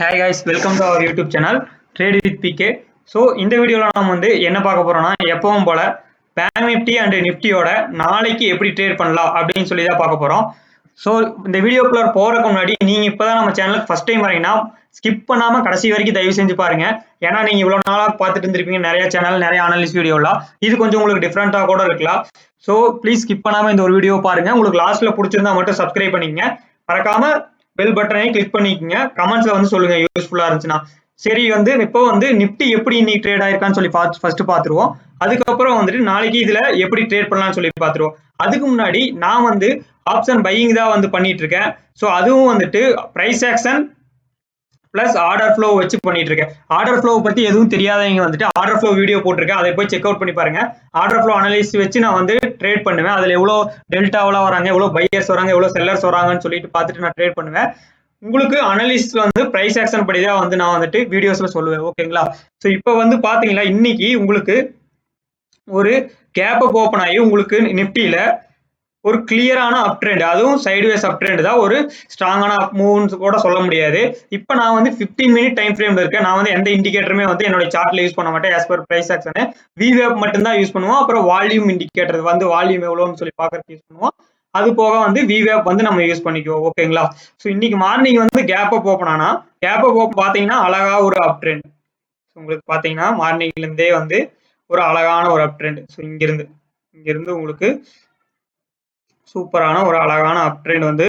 Hi guys, welcome to our YouTube channel Trade with PK. So இந்த வீடியோல நாம வந்து என்ன பார்க்க போறோம்னா எப்பவும் போல Bank Nifty and Nifty ஓட நாளைக்கு எப்படி ட்ரேட் பண்ணலாம் அப்படினு சொல்லி தான் பார்க்க போறோம். சோ இந்த வீடியோக்குள்ள போறதுக்கு முன்னாடி நீங்க இப்பதான் நம்ம சேனலுக்கு ஃபர்ஸ்ட் டைம் வரீங்கன்னா ஸ்கிப் பண்ணாம கடைசி வரைக்கும் தயவு செஞ்சு பாருங்க. ஏன்னா நீங்க இவ்வளவு நாளா பார்த்துட்டு இருந்திருப்பீங்க நிறைய சேனல் நிறைய அனலிஸ்ட் வீடியோலாம். இது கொஞ்சம் உங்களுக்கு டிஃபரண்டா கூட இருக்கலாம். சோ ப்ளீஸ் ஸ்கிப் பண்ணாம இந்த ஒரு வீடியோ பாருங்க. உங்களுக்கு லாஸ்ட்ல பிடிச்சிருந்தா மட்டும் சப்ஸ்கிரைப் பண்ணிக்கங்க. மறக்காம பெல் பட்டனை கிளிக் பண்ணிக்கங்க. கமெண்ட்ஸ்ல வந்து சொல்லுங்க யூஸ்ஃபுல்லா இருந்துச்சுன்னா. சரி வந்து இப்போ வந்து நிஃப்டி எப்படி இன்னைக்கு ட்ரேட் ஆயிருக்கான்னு சொல்லி ஃபர்ஸ்ட் பாத்துருவோம். அதுக்கப்புறம் வந்துட்டு நாளைக்கு இதுல எப்படி ட்ரேட் பண்ணலாம்னு சொல்லி பாத்துருவோம். அதுக்கு முன்னாடி நான் வந்து ஆப்ஷன் பையிங் தான் வந்து பண்ணிட்டு இருக்கேன். ஸோ அதுவும் வந்துட்டு price action plus order flow வச்சு பண்ணிட்டு இருக்கேன். ஆர்டர் ஃப்ளோ பத்தி எதுவும் தெரியாதவங்க வந்துட்டு ஆர்டர் ஃப்ளோ வீடியோ போட்டிருக்கேன், அதை போய் செக் அவுட் பண்ணி பாருங்க. ஆர்டர் ஃப்ளோ அனலைஸ் வச்சு நான் வந்து ட்ரேட் பண்ணுவேன். அதுல எவ்வளவு டெல்டாவெல்லாம் வராங்க, எவ்வளவு பையர்ஸ் வராங்க, எவ்வளவு செல்லர்ஸ் வராங்கன்னு சொல்லிட்டு பார்த்துட்டு நான் ட்ரேட் பண்ணுவேன். உங்களுக்கு அனலிஸ்ட் வந்து பிரைஸ் ஆக்ஷன் படி தான் வந்து நான் வந்துட்டு வீடியோஸ்ல சொல்லுவேன். ஓகேங்களா? ஸோ இப்போ வந்து பாத்தீங்களா இன்னைக்கு உங்களுக்கு ஒரு கேப் அப் ஓப்பன் ஆகி உங்களுக்கு நிஃப்டியில ஒரு கிளியரான அப் ட்ரெண்ட், அதுவும் சைட்வேஸ் அப் ட்ரெண்ட் தான், ஒரு ஸ்ட்ராங்கான அப் மூவ்ஸ் கூட சொல்ல முடியாது. இப்போ நான் வந்து 15 மினிட் டைம் ஃப்ரேம்ல இருக்கேன். நான் வந்து எந்த இண்டிகேட்டருமே வந்து என்னோட சார்ட்ல யூஸ் பண்ண மாட்டேன். ஆஸ் பர் பிரைஸ் ஆக்ஷன் விவேப் மட்டும் தான் யூஸ் பண்ணுவோம். அப்புறம் வால்யூம் இண்டிகேட்டர் வந்து வால்யூம் எவ்வளோன்னு சொல்லி பார்க்கறதுக்கு யூஸ் பண்ணுவோம். அது போக வந்து விவேப் வந்து நம்ம யூஸ் பண்ணிக்குவோம். ஓகேங்களா? ஸோ இன்னைக்கு மார்னிங் வந்து கேப் அப் ஓப்பன் ஆனா கேப் அப் ஓப்பன் பாத்தீங்கன்னா அழகா ஒரு அப் ட்ரெண்ட். உங்களுக்கு பாத்தீங்கன்னா மார்னிங்ல இருந்தே வந்து ஒரு அழகான ஒரு அப் ட்ரெண்ட். ஸோ இங்கிருந்து உங்களுக்கு சூப்பரான ஒரு அழகான அப் ட்ரெண்ட் வந்து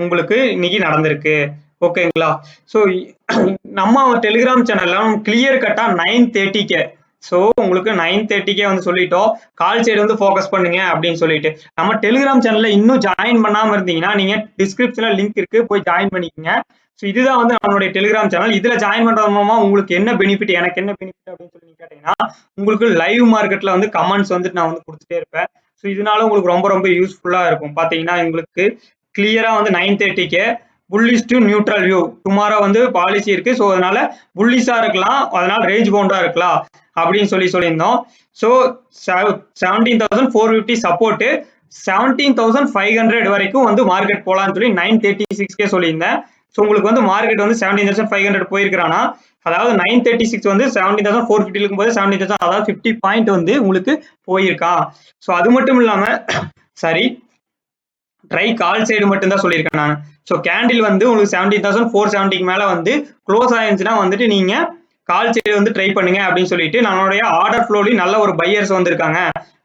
உங்களுக்கு இன்னைக்கு நடந்திருக்கு. ஓகேங்களா? ஸோ நம்ம டெலிகிராம் சேனல்ல கிளியர் கட்டா 9:30K. ஸோ உங்களுக்கு 9:30K வந்து சொல்லிட்டோம். கால் சைடு வந்து ஃபோக்கஸ் பண்ணுங்க அப்படின்னு சொல்லிட்டு. நம்ம டெலிகிராம் சேனல்ல இன்னும் ஜாயின் பண்ணாம இருந்தீங்கன்னா நீங்க டிஸ்கிரிப்ஷன்ல லிங்க் இருக்கு, போய் ஜாயின் பண்ணிக்கங்க. ஸோ இதுதான் வந்து நம்மளுடைய டெலிகிராம் சேனல். இதுல ஜாயின் பண்றது மூலமா உங்களுக்கு என்ன பெனிஃபிட், எனக்கு என்ன பெனிஃபிட் அப்படின்னு சொல்லி கேட்டீங்கன்னா உங்களுக்கு லைவ் மார்க்கெட்ல வந்து கமெண்ட்ஸ் வந்து நான் வந்து கொடுத்துட்டே இருப்பேன். ஸோ இதனால உங்களுக்கு ரொம்ப ரொம்ப யூஸ்ஃபுல்லா இருக்கும். பாத்தீங்கன்னா உங்களுக்கு கிளியரா வந்து 9:30K bullish to neutral view. Tomorrow வந்து பாலிசி இருக்கு. ஸோ அதனால புல்லிஷா இருக்கலாம், அதனால ரேஞ்ச் பவுண்டா இருக்கலாம் அப்படின்னு சொல்லியிருந்தோம். ஸோ 17,450 சப்போர்ட், 17,500 வரைக்கும் வந்து மார்க்கெட் போலான்னு சொல்லி 9:36K சொல்லியிருந்தேன். ஸோ உங்களுக்கு வந்து மார்க்கெட் வந்து 17,500 போயிருக்கிறானா, அதாவது 9:36 வந்து 17,450 இருக்கும்போது 17,000, அதாவது 50 பாயிண்ட் வந்து உங்களுக்கு போயிருக்கா. ஸோ அது மட்டும் இல்லாம சரி ட்ரை கால் சைடு மட்டும் தான் சொல்லியிருக்கேன் நான். ஸோ கேண்டில் வந்து உங்களுக்கு 17,470 மேல வந்து க்ளோஸ் ஆயிருந்துச்சுன்னா வந்துட்டு நீங்க கால் சைடு வந்து ட்ரை பண்ணுங்க அப்படின்னு சொல்லிட்டு நம்மளுடைய ஆர்டர் ஃப்ளோலயும் நல்ல ஒரு பையர்ஸ் வந்திருக்காங்க.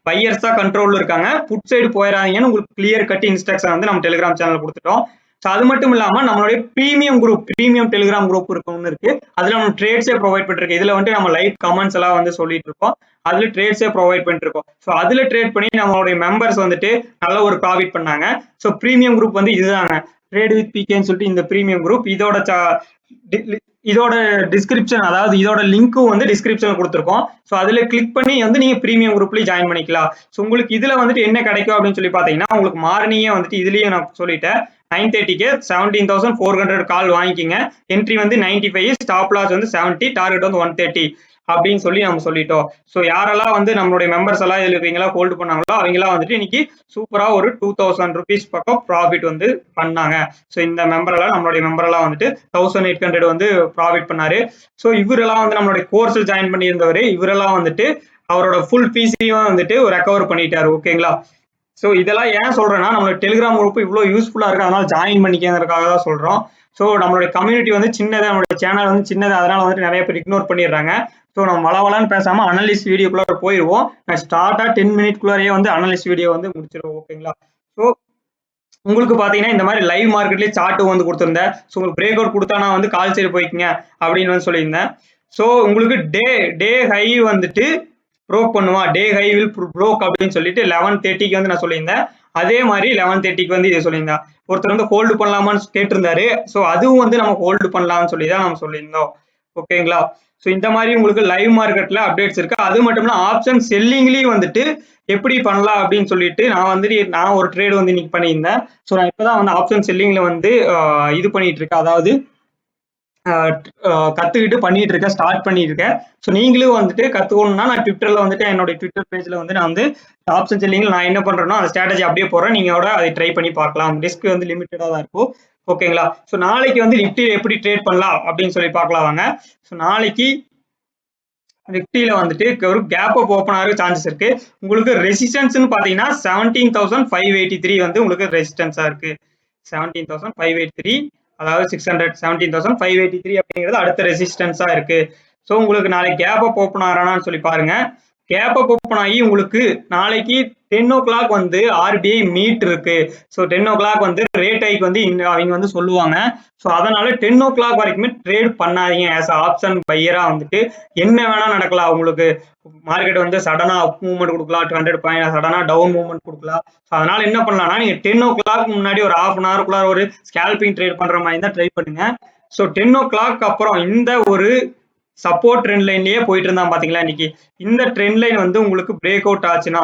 பையர்ஸ் தான் கண்ட்ரோல்ல இருக்காங்க. புட் சைடு போயிடாதீங்கன்னு உங்களுக்கு கிளியர் கட் இன்ஸ்ட்ரக்ஷன் வந்து நம்ம டெலிகிராம் சேனல் கொடுத்துட்டோம். ஸோ அது மட்டும் இல்லாம நம்மளுடைய பிரீமியம் டெலிகிராம் குரூப் ஒன்று இருக்கு. அதுல நம்ம ட்ரேட்ஸே ப்ரொவைட் பண்ணிருக்கோம். இதுல வந்து நம்ம லைவ் கமெண்ட்ஸ் எல்லாம் வந்து சொல்லிட்டு இருக்கோம். அதுல ட்ரேட்ஸே ப்ரொவைட் பண்ணிட்டு இருக்கோம். ஸோ அதுல ட்ரேட் பண்ணி நம்மளுடைய மெம்பர்ஸ் வந்துட்டு நல்ல ஒரு ப்ராஃபிட் பண்ணாங்க. ஸோ பிரீமியம் குரூப் வந்து இதுதாங்க, ட்ரேட் வித் பிகேன்னு சொல்லிட்டு இந்த பிரீமியம் குரூப். இதோட டிஸ்கிரிப்ஷன், அதாவது இதோட லிங்க்கும் வந்து டிஸ்கிரிப்ஷன்ல கொடுத்துருக்கோம். ஸோ அதுல கிளிக் பண்ணி வந்து நீங்க பிரீமியம் குரூப்லயும் ஜாயின் பண்ணிக்கலாம். ஸோ உங்களுக்கு இதுல வந்துட்டு என்ன கிடைக்கும் அப்படின்னு சொல்லி பாத்தீங்கன்னா உங்களுக்கு மார்னிங்கே வந்துட்டு இதுலயும் நான் சொல்லிட்டேன் 9:30K 17,400 கால் வாங்கிக்கிங்க. என்ட்ரி வந்து 95, ஸ்டாப் லாஸ் வந்து 70, டார்கெட் வந்து 130 அப்படின்னு சொல்லி நம்ம சொல்லிட்டோம். ஸோ யாரெல்லாம் வந்து நம்மளுடைய மெம்பர்ஸ் எல்லாம் இதுல இருக்கீங்களா ஹோல்டு பண்ணாங்களோ அவங்கெல்லாம் வந்துட்டு இன்னைக்கு சூப்பரா ஒரு 2,000 rupees பக்கம் ப்ராஃபிட் வந்து பண்ணாங்க. ஸோ இந்த நம்மளுடைய மெம்பர் எல்லாம் வந்துட்டு 1,800 வந்து ப்ராஃபிட் பண்ணாரு. ஸோ இவரெல்லாம் வந்து நம்மளுடைய கோர்ஸில் ஜாயின் பண்ணியிருந்தவரு, இவரெல்லாம் வந்துட்டு அவரோட ஃபுல் ஃபீஸையும் வந்துட்டு ரெக்கவர் பண்ணிட்டாரு. ஓகேங்களா? ஸோ இதெல்லாம் ஏன் சொல்றேன்னா நம்மளோட டெலிகிராம் குரூப் இவ்வளவு யூஸ்ஃபுல்லா இருக்கு, அதனால ஜாயின் பண்ணிக்கிறதுக்காக தான் சொல்றோம். ஸோ நம்மளுடைய கம்யூனிட்டி வந்து சின்னது, நம்மளுடைய சேனல் வந்து சின்னது, அதனால வந்துட்டு நிறைய பேர் இக்னோர் பண்ணிடுறாங்க. ஸோ நம்ம வளவலான்னு பேசாம அனலிஸ்ட் வீடியோக்குள்ள போயிடுவோம். நான் ஸ்டார்டா 10 மினிட்குள்ளேயே வந்து அனலிஸ்ட் வீடியோ வந்து முடிச்சிருவோம். ஓகேங்களா? ஸோ உங்களுக்கு பாத்தீங்கன்னா இந்த மாதிரி லைவ் மார்க்கெட்லயே சார்ட் வந்து கொடுத்துருந்தேன். ஸோ உங்களுக்கு பிரேக் அவுட் கொடுத்தா நான் வந்து கால் சைடு போய்க்குங்க அப்படின்னு வந்து சொல்லியிருந்தேன். ஸோ உங்களுக்கு டே ஹை வந்துட்டு ப்ரோக் பண்ணுவா, டே ஹை வில் ப்ரோக் அப்படின்னு சொல்லிட்டு 11:30க்கு வந்து நான் சொல்லியிருந்தேன். அதே மாதிரி 11:30க்கு வந்து இதை சொல்லியிருந்தேன். ஒருத்தர் வந்து ஹோல்டு பண்ணலாமான்னு கேட்டிருந்தாரு. ஸோ அதுவும் வந்து நம்ம ஹோல்டு பண்ணலாம்னு சொல்லி தான் நம்ம சொல்லியிருந்தோம். ஓகேங்களா? ஸோ இந்த மாதிரி உங்களுக்கு லைவ் மார்க்கெட்ல அப்டேட்ஸ் இருக்கு. அது மட்டும் இல்ல ஆப்ஷன் செல்லிங்லயும் வந்துட்டு எப்படி பண்ணலாம் அப்படின்னு சொல்லிட்டு நான் ஒரு ட்ரேட் வந்து இன்னைக்கு பண்ணியிருந்தேன். ஸோ நான் இப்பதான் வந்து ஆப்ஷன் செல்லிங்ல வந்து இது பண்ணிட்டு இருக்கேன், அதாவது கத்துக்கிட்டு பண்ணிட்டு இருக்கேன், ஸ்டார்ட் பண்ணிட்டு இருக்கேன். ஸோ நீங்களும் வந்துட்டு கத்துக்கணும்னா நான் ட்விட்டர்ல வந்துட்டு என்னோட ட்விட்டர் பேஜ்ல வந்து நான் வந்து ஆப்ஷன் செல்லிங்ல நான் என்ன பண்றேனோ அந்த ஸ்ட்ராட்டஜி அப்படியே போறேன். நீங்க அதை ட்ரை பண்ணி பார்க்கலாம். ரிஸ்க் வந்து லிமிட்டடா தான் இருக்கும். ஓகேங்களா. ஸோ நாளைக்கு வந்து நிஃப்டியில் எப்படி ட்ரேட் பண்ணலாம் அப்படின்னு சொல்லி பார்க்கலாம் வாங்க. ஸோ நாளைக்கு நிஃப்டியில வந்துட்டு ஒரு கேப் அப் ஓப்பன் ஆக சான்சஸ் இருக்கு. உங்களுக்கு ரெசிஸ்டன்ஸ்னு பாத்தீங்கன்னா 17,583 வந்து உங்களுக்கு ரெசிஸ்டன்ஸா இருக்கு. 17,583 அதாவது 600 17,583 அப்படிங்கிறது அடுத்த ரெசிஸ்டன்ஸா இருக்கு. ஸோ உங்களுக்கு நாளைக்கு கேப் அப் ஓப்பன் ஆகிறானான்னு சொல்லி பாருங்க. கேப் அப் ஓப்பன் ஆகி உங்களுக்கு நாளைக்கு 10 o'clock வந்து ஆர்பிஐ மீட் இருக்கு. ஸோ 10 o'clock வந்து ரேட் ஹைக் வந்து அவங்க வந்து சொல்லுவாங்க. ஸோ அதனால 10 o'clock வரைக்குமே ட்ரேட் பண்ணாதீங்க. ஆஸ் ஆப்ஷன் பையரா வந்துட்டு என்ன வேணா நடக்கலாம். உங்களுக்கு மார்க்கெட் வந்து சடனா அப் மூவ்மெண்ட் கொடுக்கலாம், 200 பாயிண்ட் சடனா டவுன் மூவ்மெண்ட் கொடுக்கலாம். ஸோ அதனால என்ன பண்ணலாம்னா நீங்க 10 o'clock முன்னாடி ஒரு half an hour ஒரு ஸ்கேல்பிங் ட்ரேட் பண்ற மாதிரி தான் ட்ரை பண்ணுங்க. ஸோ 10 o'clock அப்புறம் இந்த ஒரு சப்போர்ட் ட்ரெண்ட் லைன்லயே போயிட்டு இருந்தா பாத்தீங்களா இன்னைக்கு இந்த ட்ரெண்ட் லைன் வந்து உங்களுக்கு பிரேக் அவுட் ஆச்சுன்னா,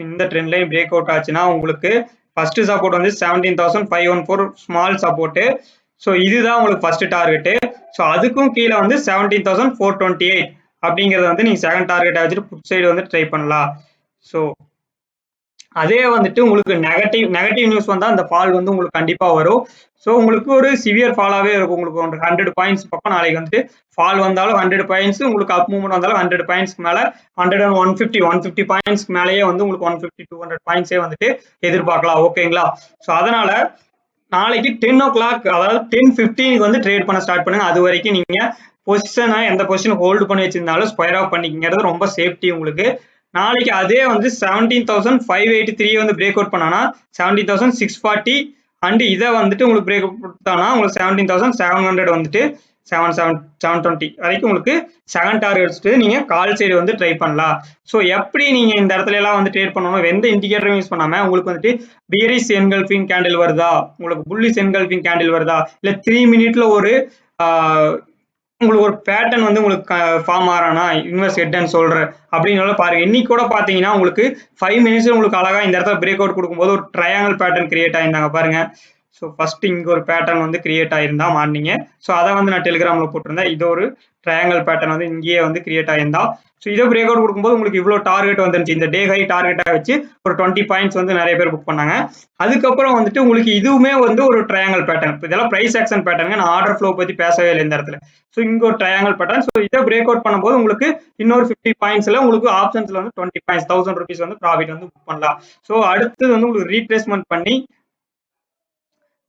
இந்த ட்ரெண்ட் லைன் பிரேக் அவுட் ஆச்சுன்னா உங்களுக்கு ஃபர்ஸ்ட் சப்போர்ட் வந்து 17,514 ஸ்மால் சப்போர்ட். ஸோ இதுதான் உங்களுக்கு ஃபர்ஸ்ட் டார்கெட். ஸோ அதுக்கும் கீழே வந்து 17,428 அப்படிங்கறத வந்து நீங்க செகண்ட் டார்கெட்டா வச்சுட்டு புட் சைடு வந்து ட்ரை பண்ணலாம். ஸோ அதே வந்துட்டு உங்களுக்கு நெகட்டிவ் நியூஸ் வந்தா அந்த ஃபால் வந்து உங்களுக்கு கண்டிப்பா வரும். ஸோ உங்களுக்கு ஒரு சிவியர் ஃபாலாவே இருக்கும். உங்களுக்கு 100 பாயிண்ட்ஸ் பக்கம் நாளைக்கு வந்துட்டு ஃபால் வந்தாலும் 100 பாயிண்ட்ஸ், உங்களுக்கு அப் மூவ்மெண்ட் வந்தாலும் 100 பாயிண்ட்ஸ்க்கு மேல 150 பாயிண்ட்ஸ்க்கு மேலேயே வந்து உங்களுக்கு 150 200 பாயிண்ட்ஸே வந்துட்டு எதிர்பார்க்கலாம். ஓகேங்களா. ஸோ அதனால நாளைக்கு 10 o'clock அதாவது 10:15 வந்து ட்ரேட் பண்ண ஸ்டார்ட் பண்ணுங்க. அது வரைக்கும் நீங்க பொசிஷனை எந்த பொசிஷன் ஹோல்டு பண்ணி வச்சிருந்தாலும் ஸ்கொயர் ஆஃப் பண்ணிக்கிறது ரொம்ப சேஃப்டி உங்களுக்கு. நாளைக்கு அதே வந்து 17,583 வந்து பிரேக் அவுட் பண்ணானா 17,640 அண்ட் இதை வந்துட்டு உங்களுக்கு பிரேக் அவுட் கொடுத்தானா உங்களுக்கு 17,700 வந்துட்டு 720 வரைக்கும் உங்களுக்கு செகண்ட் டார்கெட் வச்சுட்டு நீங்க கால் சைடு வந்து ட்ரை பண்ணலாம். ஸோ எப்படி நீங்க இந்த இடத்துல எல்லாம் வந்து ட்ரேட் பண்ணணும், எந்த இண்டிகேட்டரும் யூஸ் பண்ணாம உங்களுக்கு வந்துட்டு பியரிஷ் என்கல்ஃபிங் கேண்டில் வருதா, உங்களுக்கு புல்லிஷ் என்கல்ஃபிங் கேண்டில் வருதா, இல்ல 3 minutesல ஒரு உங்களுக்கு ஒரு பேட்டர்ன் வந்து உங்களுக்கு ஃபார்ம் ஆறானா இன்வெஸ்ட் ஹெட்னு சொல்றேன் அப்படின்னு பாருங்க. இன்னைக்கு கூட பாத்தீங்கன்னா உங்களுக்கு 5 minutes உங்களுக்கு அழகா இந்த இடத்துல பிரேக் அவுட் கொடுக்கும்போது ஒரு ட்ரையாங்கிள் பேட்டர்ன் கிரியேட் ஆயிருந்தாங்க பாருங்க. ஸோ ஃபர்ஸ்ட் இங்க ஒரு பேட்டர்ன் வந்து கிரியேட் ஆயிருந்தா மார்னிங். ஸோ அதை வந்து நான் டெலிகிராம்ல போட்டிருந்தேன். இது ஒரு ட்ரையாங்கிள் பேட்டர்ன் வந்து இங்கேயே வந்து கிரியேட் ஆயிருந்தா. ஸோ இதை பிரேக் அவுட் கொடுக்கும்போது உங்களுக்கு இவ்வளவு டார்கெட் வந்துருச்சு. இந்த டே ஹை டார்கெட்டா வச்சு ஒரு 20 பாயிண்ட்ஸ் வந்து நிறைய பேர் புக் பண்ணாங்க. அதுக்கப்புறம் வந்துட்டு உங்களுக்கு இதுவுமே வந்து ஒரு ட்ரையாங்கிள் பேட்டர்ன். இதெல்லாம் பிரைஸ் ஆக்ஷன் பேட்டர்ன். நான் ஆர்டர் ஃப்ளோ பத்தி பேசவே இல்லை இந்த இடத்துல. ஸோ இங்க ஒரு ட்ரையாங்கிள் பேட்டர்ன். ஸோ இதை பிரேக் அவுட் பண்ணும்போது உங்களுக்கு இன்னொரு 50 பாயிண்ட்ஸ்ல உங்களுக்கு ஆப்ஷன்ஸ்ல வந்து 20 பாயிண்ட்ஸ் 1000 rupees வந்து ப்ராஃபிட் வந்து புக் பண்ணலாம். ஸோ அடுத்து வந்து உங்களுக்கு ரீட்ரேஸ்மெண்ட் பண்ணி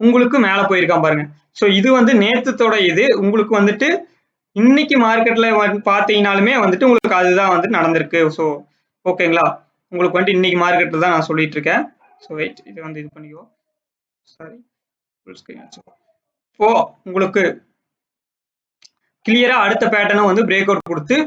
உங்களுக்கு மேல போயிருக்கான் பாருங்க. ஸோ இது வந்து நேத்தோட இது உங்களுக்கு வந்துட்டு இன்னைக்கு மார்க்கெட்ல பாத்தீங்கன்னாலுமே வந்துட்டு உங்களுக்கு அதுதான் வந்து நடந்திருக்கு. ஸோ ஓகேங்களா. உங்களுக்கு வந்து இன்னைக்கு மார்க்கெட்ல தான் நான் சொல்லிட்டு இருக்கேன். ஸோ வெயிட் இது வந்து இது பண்ணிக்கோ. சாரி ஃபுல் ஸ்கிரீன் வச்சுக்கோ. இப்போ உங்களுக்கு கிளியரா அடுத்த பேட்டர்னும் வந்து பிரேக் அவுட் கொடுத்து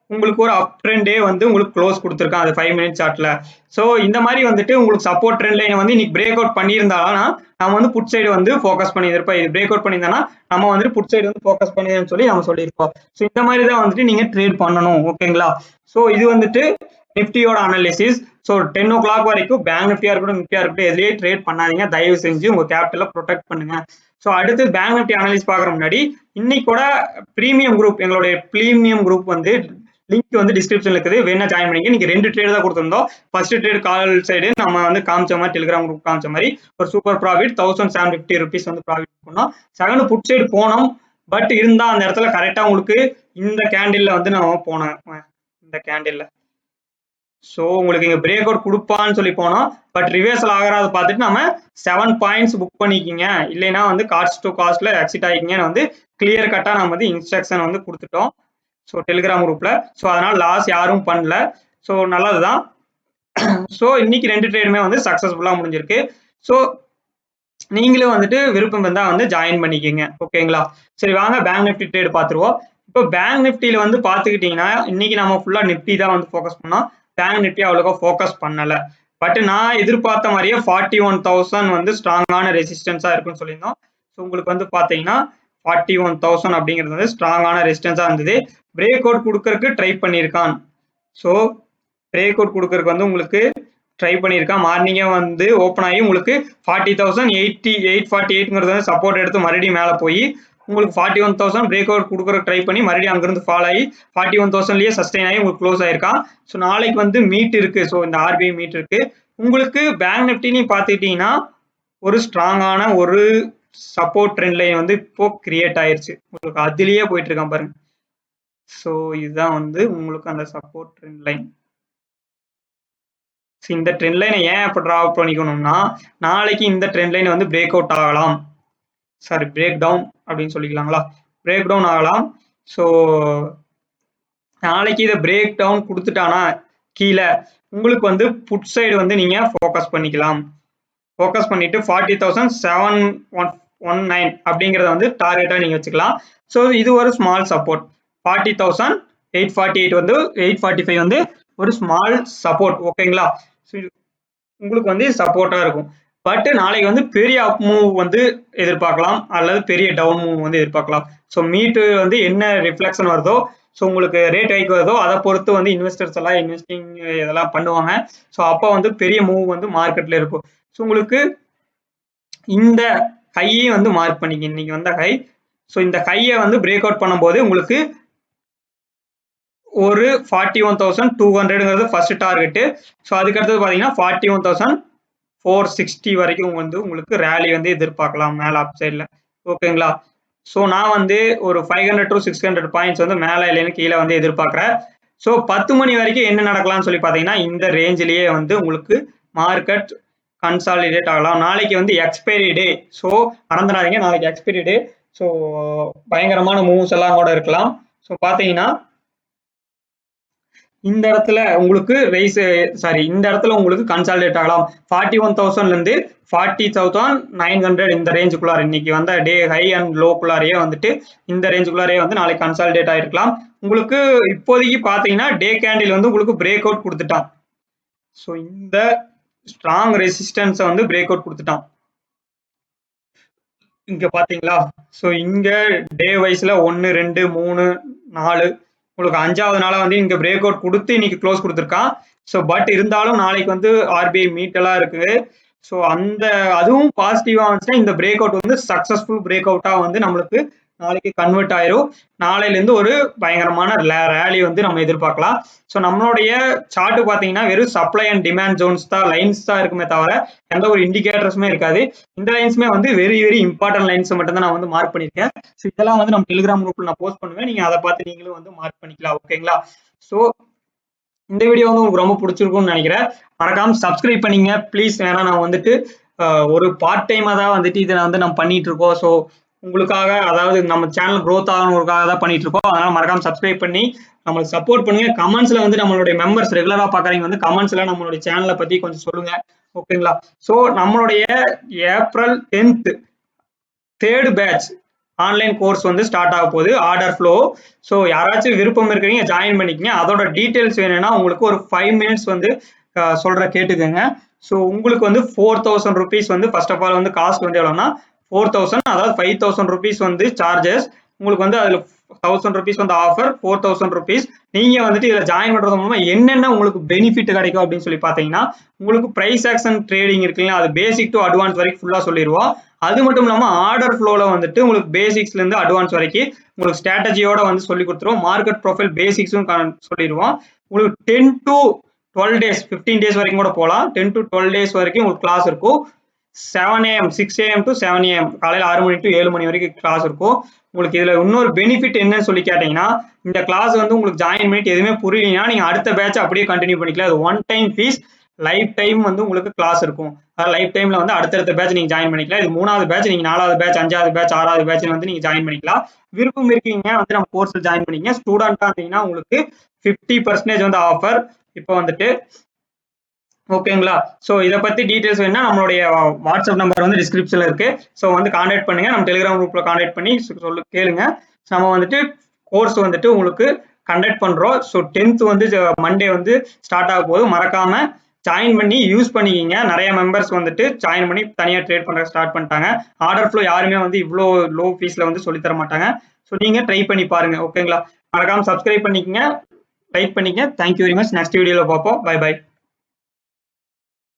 உங்களுக்கு ஒரு அப் ட்ரெண்டே வந்து உங்களுக்கு க்ளோஸ் கொடுத்துருக்கான் அது 5 minute சார்ட்ல. ஸோ இந்த மாதிரி வந்துட்டு உங்களுக்கு சப்போர்ட் ட்ரெண்ட் லைன் வந்து இன்னைக்கு பிரேக் அவுட் பண்ணியிருந்தாலும் நம்ம வந்து புட் சைடு வந்து ஃபோக்கஸ் பண்ணியிருப்போம். இது பிரேக் அவுட் பண்ணியிருந்தா நம்ம வந்துட்டு புட் சைடு வந்து ஃபோக்கஸ் பண்ணிருன்னு சொல்லி நம்ம சொல்லியிருப்போம். ஸோ இந்த மாதிரி தான் வந்துட்டு நீங்க ட்ரேட் பண்ணணும். ஓகேங்களா. ஸோ இது வந்துட்டு நிஃப்டியோட அனாலிசிஸ். ஸோ 10 o'clock வரைக்கும் பேங்க் நிஃப்டியா இருக்கட்டும் நிஃப்டியா இருக்கட்டும் எதுலேயே ட்ரேட் பண்ணாதீங்க. தயவு செஞ்சு உங்க கேபிட்டலை ப்ரொடெக்ட் பண்ணுங்க. ஸோ அடுத்து பேங்க் நிஃப்டி அனாலிசிஸ் பார்க்குற முன்னாடி இன்னைக்கு கூட பிரீமியம் குரூப் எங்களுடைய பிரீமியம் குரூப் வந்து லிங்க் வந்து டிஸ்கிரிப்ஷன்ல இருக்குது. வேணா ஜாயின் பண்ணிக்க. நீங்க 2 ட்ரேட் தான் கொடுத்திருந்தோம். ஃபர்ஸ்ட் ட்ரேட் கால் சைடு நம்ம வந்து காமிச்ச மாதிரி டெலிகிராம் குரூப் காமிச்ச மாதிரி ஒரு சூப்பர் ப்ராஃபிட் 1750 rupees வந்து ப்ராஃபிட் பண்ணோம். செகண்ட் புட் சைடு போனோம். பட் இருந்தா அந்த இடத்துல கரெக்டா உங்களுக்கு இந்த கேண்டில்ல வந்து நம்ம போனோம். இந்த கேண்டில்ல ஸோ உங்களுக்கு இங்க பிரேக் அவுட் கொடுப்பான்னு சொல்லி போனோம். பட் ரிவர்சல் ஆகிறத பார்த்துட்டு நம்ம 7 பாயிண்ட்ஸ் புக் பண்ணிக்கிங்க, இல்லைன்னா வந்து காஸ்ட் டு காஸ்ட்ல எக்ஸிட் ஆகிக்கிங்கன்னு வந்து கிளியர் கட்டா நம்ம வந்து இன்ஸ்ட்ரக்ஷன் வந்து கொடுத்துட்டோம். ஸோ டெலிகிராம் குரூப்ல. ஸோ அதனால லாஸ் யாரும் பண்ணல. ஸோ நல்லதுதான். ஸோ இன்னைக்கு 2 ட்ரேடுமே வந்து சக்சஸ்ஃபுல்லா முடிஞ்சிருக்கு. ஸோ நீங்களும் வந்துட்டு விருப்பம் இருந்தா வந்து ஜாயின் பண்ணிக்கிங்க. ஓகேங்களா. சரி வாங்க பேங்க் நிஃப்டி ட்ரேட் பார்த்துருவோம். இப்போ பேங்க் நிஃப்டியில வந்து பார்த்துக்கிட்டீங்கன்னா இன்னைக்கு நம்ம ஃபுல்லா நிஃப்டி தான் வந்து ஃபோக்கஸ் பண்ணோம். பேங்க் நிஃப்டி அவ்வளோக்கா ஃபோக்கஸ் பண்ணல. பட் நான் எதிர்பார்த்த மாதிரியே 41,000 வந்து ஸ்ட்ராங்கான ரெசிஸ்டன்ஸா இருக்குன்னு சொல்லியிருந்தோம். ஸோ உங்களுக்கு வந்து பார்த்தீங்கன்னா 41,000 அப்படிங்கிறது வந்து ஸ்ட்ராங்கான ரெசிஸ்டன்ஸா இருந்தது. பிரேக் அவுட் கொடுக்கறதுக்கு ட்ரை பண்ணியிருக்கான். ஸோ பிரேக் அவுட் கொடுக்கறதுக்கு வந்து உங்களுக்கு ட்ரை பண்ணியிருக்கான். மார்னிங்கே வந்து ஓப்பன் ஆகி உங்களுக்கு 40,848 வந்து சப்போர்ட் எடுத்து மறுபடியும் மேலே போய் உங்களுக்கு 41,000 பிரேக் அவுட் கொடுக்குற ட்ரை பண்ணி மறுபடியும் அங்கிருந்து ஃபால் ஆகி 41,000லயே சஸ்டெயின் ஆகி உங்களுக்கு க்ளோஸ் ஆயிருக்கான். ஸோ நாளைக்கு வந்து மீட் இருக்கு. ஸோ இந்த ஆர்பிஐ மீட் இருக்கு. உங்களுக்கு பேங்க் நிஃப்டி பார்த்துக்கிட்டீங்கன்னா ஒரு ஸ்ட்ராங்கான ஒரு சப்போர்ட் ட்ரெண்ட் லைன் வந்து இப்போ கிரியேட் ஆயிருச்சு. உங்களுக்கு அதுலயே போயிட்டு இருக்கான் பாருங்க. ஸோ இதுதான் வந்து உங்களுக்கு அந்த சப்போர்ட் ட்ரெண்ட் லைன். இந்த ட்ரெண்ட் லைனை ஏன் இப்போ டிரா பண்ணிக்கணும்னா, நாளைக்கு இந்த ட்ரெண்ட் லைன் வந்து பிரேக் அவுட் ஆகலாம். சாரி, பிரேக் டவுன் அப்படின்னு சொல்லிக்கலாங்களா? பிரேக் டவுன் ஆகலாம். ஸோ நாளைக்கு இதை பிரேக் டவுன் கொடுத்துட்டானா கீழே உங்களுக்கு வந்து புட் சைடு வந்து நீங்க ஃபோக்கஸ் பண்ணிக்கலாம். ஃபோக்கஸ் பண்ணிட்டு 40,719 அப்படிங்கிறத வந்து டார்கெட்டா நீங்க வச்சுக்கலாம். ஸோ இது ஒரு ஸ்மால் சப்போர்ட். 40,848 வந்து 845 வந்து ஒரு ஸ்மால் சப்போர்ட். ஓகேங்களா? உங்களுக்கு வந்து சப்போர்ட்டா இருக்கும். பட் நாளைக்கு வந்து பெரிய அப் மூவ் வந்து எதிர்பார்க்கலாம் அல்லது பெரிய டவுன் மூவ் வந்து எதிர்பார்க்கலாம். ஸோ மீட்டு வந்து என்ன ரிஃப்ளெக்ஷன் வருதோ, ஸோ உங்களுக்கு ரேட் ஹைக் வருதோ அதை பொறுத்து வந்து இன்வெஸ்டர்ஸ் எல்லாம் இன்வெஸ்டிங் இதெல்லாம் பண்ணுவாங்க. ஸோ அப்போ வந்து பெரிய மூவ் வந்து மார்க்கெட்ல இருக்கும். ஸோ உங்களுக்கு இந்த ஹையை வந்து மார்க் பண்ணிக்க, இன்னைக்கு வந்த ஹை. ஸோ இந்த ஹையை வந்து பிரேக் அவுட் பண்ணும்போது உங்களுக்கு ஒரு 41,200ங்கிறது ஃபர்ஸ்ட் டார்கெட். ஸோ அதுக்கு அடுத்தது பார்த்தீங்கன்னா 41,460 வரைக்கும் வந்து உங்களுக்கு ரேலி வந்து எதிர்பார்க்கலாம் மேலே அப் சைடில். ஓகேங்களா? ஸோ நான் வந்து ஒரு 500 to 600 பாயிண்ட்ஸ் வந்து மேலே இல்லைன்னு கீழே வந்து எதிர்பார்க்குறேன். ஸோ 10 மணி வரைக்கும் என்ன நடக்கலாம்னு சொல்லி பார்த்தீங்கன்னா இந்த ரேஞ்சிலேயே வந்து உங்களுக்கு மார்க்கெட் கன்சாலிடேட் ஆகலாம். நாளைக்கு வந்து எக்ஸ்பைரி டே. ஸோ மறந்துடாதீங்க, நாளைக்கு எக்ஸ்பைரி டே. ஸோ பயங்கரமான மூவ்ஸ் எல்லாம் கூட இருக்கலாம். ஸோ பார்த்தீங்கன்னா இந்த இடத்துல உங்களுக்கு இந்த இடத்துல உங்களுக்கு கன்சாலிடேட் ஆகலாம். 41,000ல இருந்து 40,900 இந்த ரேஞ்சுக்குள்ளார இன்னைக்கு வந்த டே ஹை அண்ட் லோக்குள்ளாரையே வந்துட்டு இந்த ரேஞ்சுக்குள்ளாரையே வந்து நாளைக்கு கன்சாலிடேட் ஆயிருக்கலாம். உங்களுக்கு இப்போதைக்கு பாத்தீங்கன்னா டே கேண்டில் வந்து உங்களுக்கு பிரேக் அவுட் கொடுத்துட்டான். ஸோ இந்த ஸ்ட்ராங் ரெசிஸ்டன்ஸை வந்து பிரேக் அவுட் கொடுத்துட்டான் இங்க பாத்தீங்களா? ஸோ இங்க டே வைஸ்ல 1 2 3 4 உங்களுக்கு 5வது நாளா வந்து இங்க பிரேக் அவுட் கொடுத்து இன்னைக்கு க்ளோஸ் கொடுத்துருக்கான். ஸோ பட் இருந்தாலும் நாளைக்கு வந்து ஆர்பிஐ மீட் எல்லாம் இருக்குது. ஸோ அந்த அதுவும் பாசிட்டிவா வந்துச்சுன்னா இந்த பிரேக் அவுட் வந்து சக்சஸ்ஃபுல் பிரேக் அவுட்டா வந்து நம்மளுக்கு நாளைக்கு கன்வெர்ட் ஆயிரும். நாளையில இருந்து ஒரு பயங்கரமான ரேலி வந்து நம்ம எதிர்பார்க்கலாம். ஸோ நம்மளுடைய சார்ட் பாத்தீங்கன்னா வெறும் சப்ளை அண்ட் டிமாண்ட் ஜோன்ஸ் தான், லைன்ஸ் தான் இருக்குமே தவிர எந்த ஒரு இண்டிகேட்டர்ஸுமே இருக்காது. இந்த லைன்ஸுமே வந்து வெரி இம்பார்ட்டன்ட் லைன்ஸ் மட்டும் தான் நான் வந்து மார்க் பண்ணிருக்கேன். ஸோ இதெல்லாம் வந்து நம்ம டெலிகிராம் குரூப்ல நான் போஸ்ட் பண்ணுவேன், நீங்க அதை பார்த்து நீங்களும் வந்து மார்க் பண்ணிக்கலாம். ஓகேங்களா? ஸோ இந்த வீடியோ வந்து உங்களுக்கு ரொம்ப பிடிச்சிருக்கும்னு நினைக்கிறேன். மறக்காம சப்ஸ்கிரைப் பண்ணீங்க ப்ளீஸ். ஏன்னா நான் வந்துட்டு ஒரு பார்ட் டைமா தான் வந்துட்டு இதை வந்து நம்ம பண்ணிட்டு இருக்கோம். ஸோ உங்களுக்காக, அதாவது நம்ம சேனல் க்ரோத் ஆகணுக்காக தான் பண்ணிட்டு இருக்கோம். அதனால மறக்காம சப்ஸ்கிரைப் பண்ணி நம்மளுக்கு சப்போர்ட் பண்ணுங்க. கமெண்ட்ஸ்ல வந்து நம்மளுடைய மெம்பர்ஸ் ரெகுலரா பாக்குறீங்க வந்து கமெண்ட்ஸ்ல நம்மளுடைய சேனலை பத்தி கொஞ்சம் சொல்லுங்க. ஓகேங்களா? ஸோ நம்மளுடைய April 10th 3rd batch online course வந்து ஸ்டார்ட் ஆக போகுது, ஆர்டர் ஃப்ளோ. ஸோ யாராச்சும் விருப்பம் இருக்கிறீங்க ஜாயின் பண்ணிக்கங்க. அதோட டீட்டெயில்ஸ் வேணும்னா உங்களுக்கு ஒரு 5 minutes வந்து சொல்ற கேட்டுக்கோங்க. ஸோ உங்களுக்கு வந்து 4,000 rupees வந்து ஃபர்ஸ்ட் ஆஃப் ஆல் வந்து காஸ்ட் வந்து எவ்வளோன்னா 4,000, அதாவது 5,000 rupees வந்து சார்ஜஸ். உங்களுக்கு வந்து அதுல 1,000 rupees வந்து ஆஃபர், 4,000 rupees. நீங்க வந்துட்டு இதுல ஜாயின் பண்றது மூலமா என்னென்ன உங்களுக்கு பெனிஃபிட் கிடைக்கும் அப்படின்னு சொல்லி பாத்தீங்கன்னா, உங்களுக்கு பிரைஸ் ஆக்ஷன் ட்ரேடிங் இருக்குல்ல, அது பேசிக் டு அட்வான்ஸ் வரைக்கும் ஃபுல்லா சொல்லிடுவோம். அது மட்டும் இல்லாம ஆர்டர் ஃப்ளோல வந்துட்டு உங்களுக்கு பேசிக்ஸ்ல இருந்து அட்வான்ஸ் வரைக்கும் உங்களுக்கு ஸ்ட்ராட்டஜியோட வந்து சொல்லி கொடுத்துருவோம். மார்க்கெட் ப்ரொஃபைல் பேசிக்ஸும் சொல்லிடுவோம். உங்களுக்கு 10 to 12 days 15 days வரைக்கும் கூட போகலாம். 10 to 12 days வரைக்கும் உங்களுக்கு கிளாஸ் இருக்கும். 7 AM 6 AM to 7 AM காலையில 6 மணி டு 7 மணி வரைக்கும் கிளாஸ் இருக்கும். உங்களுக்கு இதுல இன்னொரு பெனிஃபிட் என்னன்னு சொல்லி கேட்டீங்கன்னா, இந்த கிளாஸ் வந்து உங்களுக்கு ஜாயின் பண்ணிட்டு எதுவுமே புரியலனா நீங்க அடுத்த பேட்ச் அப்படியே கண்டினியூ பண்ணிக்கலாம். அது one time fees, life time வந்து உங்களுக்கு கிளாஸ் இருக்கும். அதாவது லைஃப் டைம்ல வந்து அடுத்தடுத்த பேட்ச் நீங்க ஜாயின் பண்ணிக்கலாம். இது 3வது பேட்ச், நீங்க 4வது பேட்ச் 5வது பேட்ச் 6வது பேட்ச் வந்து நீங்க ஜாயின் பண்ணிக்கலாம். விருப்பம் இருக்கீங்க வந்து நம்ம கோர்ஸ்ல ஜாயின் பண்ணிக்கங்க. ஸ்டூடெண்டா இருந்தீங்கன்னா உங்களுக்கு 50% வந்து ஆஃபர் இப்போ வந்துட்டு. ஓகேங்களா? ஸோ இதை பத்தி டீடைல்ஸ் வேணும்னா நம்மளுடைய வாட்ஸ்அப் நம்பர் வந்து டிஸ்கிரிப்ஷன்ல இருக்கு. ஸோ வந்து கான்டாக்ட் பண்ணுங்க. நம்ம டெலிகிராம் குரூப்ல கான்டாக்ட் பண்ணி கேளுங்க. நம்ம வந்துட்டு கோர்ஸ் வந்துட்டு உங்களுக்கு கண்டக்ட் பண்றோம். ஸோ 10th வந்து மண்டே வந்து ஸ்டார்ட் ஆக போது. மறக்காம ஜாயின் பண்ணி யூஸ் பண்ணிக்கிங்க. நிறைய மெம்பர்ஸ் வந்துட்டு ஜாயின் பண்ணி தனியாக ட்ரேட் பண்ற ஸ்டார்ட் பண்ணிட்டாங்க. ஆர்டர் ஃப்ளோ யாருமே வந்து இவ்வளோ லோ ஃபீஸ்ல வந்து சொல்லி தர மாட்டாங்க. ஸோ நீங்க ட்ரை பண்ணி பாருங்க. ஓகேங்களா? மறக்காம சப்ஸ்கிரைப் பண்ணிக்கங்க, லைக் பண்ணிக்கங்க. Thank you very much. நெக்ஸ்ட் வீடியோல பார்ப்போம். Bye by.